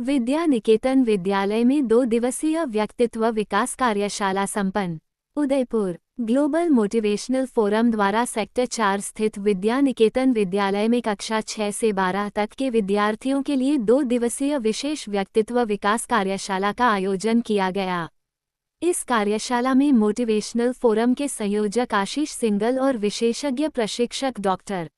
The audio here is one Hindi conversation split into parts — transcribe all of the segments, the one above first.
विद्या निकेतन विद्यालय में 2 दिवसीय व्यक्तित्व विकास कार्यशाला संपन्न। उदयपुर ग्लोबल मोटिवेशनल फोरम द्वारा सेक्टर 4 स्थित विद्या निकेतन विद्यालय में कक्षा 6 से 12 तक के विद्यार्थियों के लिए 2 दिवसीय विशेष व्यक्तित्व विकास कार्यशाला का आयोजन किया गया। इस कार्यशाला में मोटिवेशनल फोरम के संयोजक आशीष सिंगल और विशेषज्ञ प्रशिक्षक डॉक्टर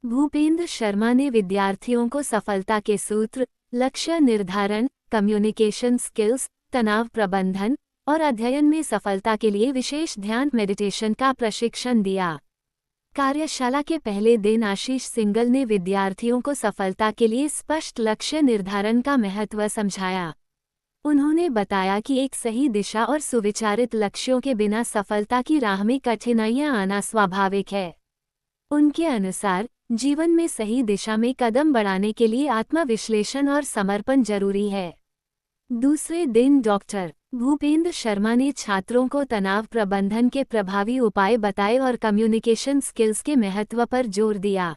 भूपेंद्र शर्मा ने विद्यार्थियों को सफलता के सूत्र, लक्ष्य निर्धारण, कम्युनिकेशन स्किल्स, तनाव प्रबंधन और अध्ययन में सफलता के लिए विशेष ध्यान मेडिटेशन का प्रशिक्षण दिया। कार्यशाला के पहले दिन आशीष सिंगल ने विद्यार्थियों को सफलता के लिए स्पष्ट लक्ष्य निर्धारण का महत्व समझाया। उन्होंने बताया कि एक सही दिशा और सुविचारित लक्ष्यों के बिना सफलता की राह में कठिनाइयां आना स्वाभाविक है। उनके अनुसार जीवन में सही दिशा में कदम बढ़ाने के लिए आत्मविश्लेषण और समर्पण जरूरी है। दूसरे दिन डॉक्टर भूपेंद्र शर्मा ने छात्रों को तनाव प्रबंधन के प्रभावी उपाय बताए और कम्युनिकेशन स्किल्स के महत्व पर जोर दिया।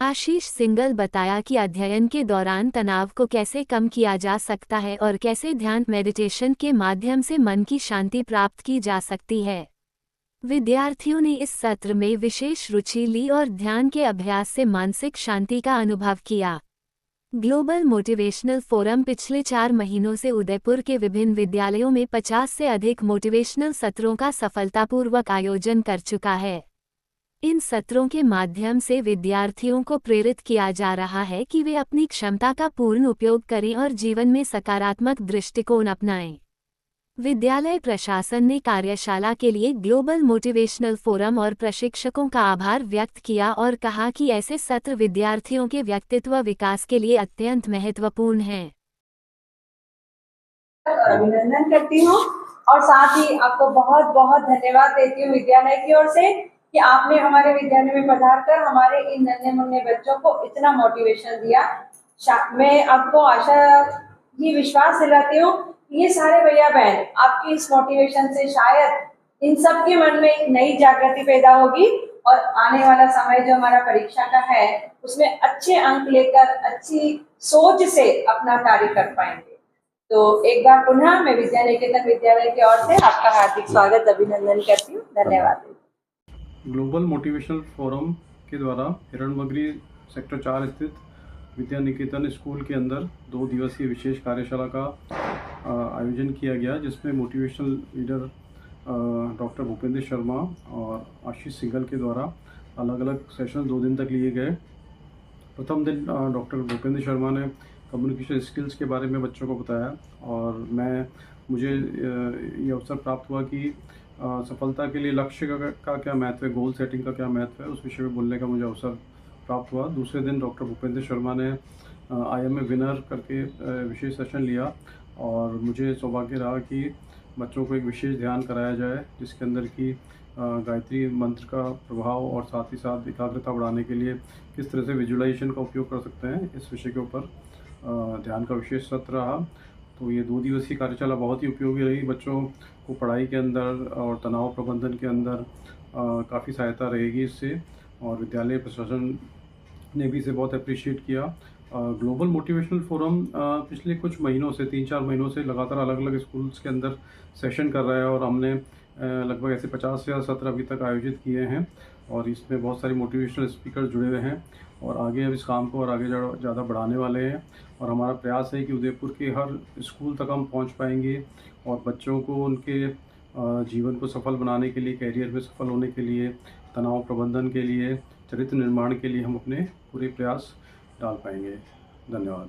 आशीष सिंगल बताया कि अध्ययन के दौरान तनाव को कैसे कम किया जा सकता है और कैसे ध्यान मेडिटेशन के माध्यम से मन की शांति प्राप्त की जा सकती है। विद्यार्थियों ने इस सत्र में विशेष रुचि ली और ध्यान के अभ्यास से मानसिक शांति का अनुभव किया। ग्लोबल मोटिवेशनल फोरम पिछले 4 महीनों से उदयपुर के विभिन्न विद्यालयों में 50 से अधिक मोटिवेशनल सत्रों का सफलतापूर्वक आयोजन कर चुका है। इन सत्रों के माध्यम से विद्यार्थियों को प्रेरित किया जा रहा है कि वे अपनी क्षमता का पूर्ण उपयोग करें और जीवन में सकारात्मक दृष्टिकोण अपनाएं। विद्यालय प्रशासन ने कार्यशाला के लिए ग्लोबल मोटिवेशनल फोरम और प्रशिक्षकों का आभार व्यक्त किया और कहा कि ऐसे सत्र विद्यार्थियों के व्यक्तित्व विकास के लिए अत्यंत महत्वपूर्ण हैं। अभिनंदन करती हूँ और साथ ही आपको बहुत बहुत धन्यवाद देती हूँ विद्यालय की ओर से कि आपने हमारे विद्यालय में पधार कर हमारे इन नन्हे मुन्ने बच्चों को इतना मोटिवेशन दिया। मैं आपको आशा ही विश्वास दिलाती हूँ ये सारे भैया बहन आपकी इस मोटिवेशन से शायद इन सब के मन में एक नई जागृति पैदा होगी और आने वाला समय जो हमारा परीक्षा का है उसमें अच्छे अंक लेकर अच्छी सोच से अपना कार्य कर पाएंगे। तो एक बार पुनः मैं विद्या निकेतन विद्यालय की ओर से आपका हार्दिक स्वागत अभिनंदन करती हूँ। धन्यवाद। ग्लोबल मोटिवेशनल फोरम के द्वारा हिरणमगरी सेक्टर 4 स्थित विद्या निकेतन स्कूल के अंदर 2 दिवसीय विशेष कार्यशाला का आयोजन किया गया, जिसमें motivational leader doctor Bhupendra Sharma और आशीष सिंगल के द्वारा अलग अलग सेशन 2 दिन तक लिए गए। प्रथम दिन डॉक्टर भूपेंद्र शर्मा ने कम्युनिकेशन स्किल्स के बारे में बच्चों को बताया और मुझे ये अवसर प्राप्त हुआ कि सफलता के लिए लक्ष्य का क्या महत्व है, गोल सेटिंग का क्या महत्व है, उस विषय में बोलने का मुझे अवसर प्राप्त हुआ। दूसरे दिन डॉक्टर भूपेंद्र शर्मा ने IMA विनर करके विशेष सेशन लिया और मुझे सौभाग्य रहा कि बच्चों को एक विशेष ध्यान कराया जाए जिसके अंदर की गायत्री मंत्र का प्रभाव और साथ ही साथ एकाग्रता बढ़ाने के लिए किस तरह से विजुअलाइजेशन का उपयोग कर सकते हैं, इस विषय के ऊपर ध्यान का विशेष सत्र रहा। तो ये 2 दिवसीय कार्यशाला बहुत ही उपयोगी रही। बच्चों को पढ़ाई के अंदर और तनाव प्रबंधन के अंदर काफ़ी सहायता रहेगी इससे, और विद्यालय प्रशासन ने भी इसे बहुत अप्रिशिएट किया। ग्लोबल मोटिवेशनल फोरम पिछले कुछ महीनों से 3-4 महीनों से लगातार अलग अलग स्कूल्स के अंदर सेशन कर रहा है और हमने लगभग ऐसे 50 या 70 अभी तक आयोजित किए हैं और इसमें बहुत सारी मोटिवेशनल स्पीकर जुड़े हुए हैं और आगे अब इस काम को और आगे ज़्यादा बढ़ाने वाले हैं। और हमारा प्रयास है कि उदयपुर के हर स्कूल तक हम पहुंच पाएंगे और बच्चों को उनके जीवन को सफल बनाने के लिए, कैरियर में सफल होने के लिए, तनाव प्रबंधन के लिए, चरित्र निर्माण के लिए हम अपने पूरे प्रयास डाल पाएंगे। धन्यवाद।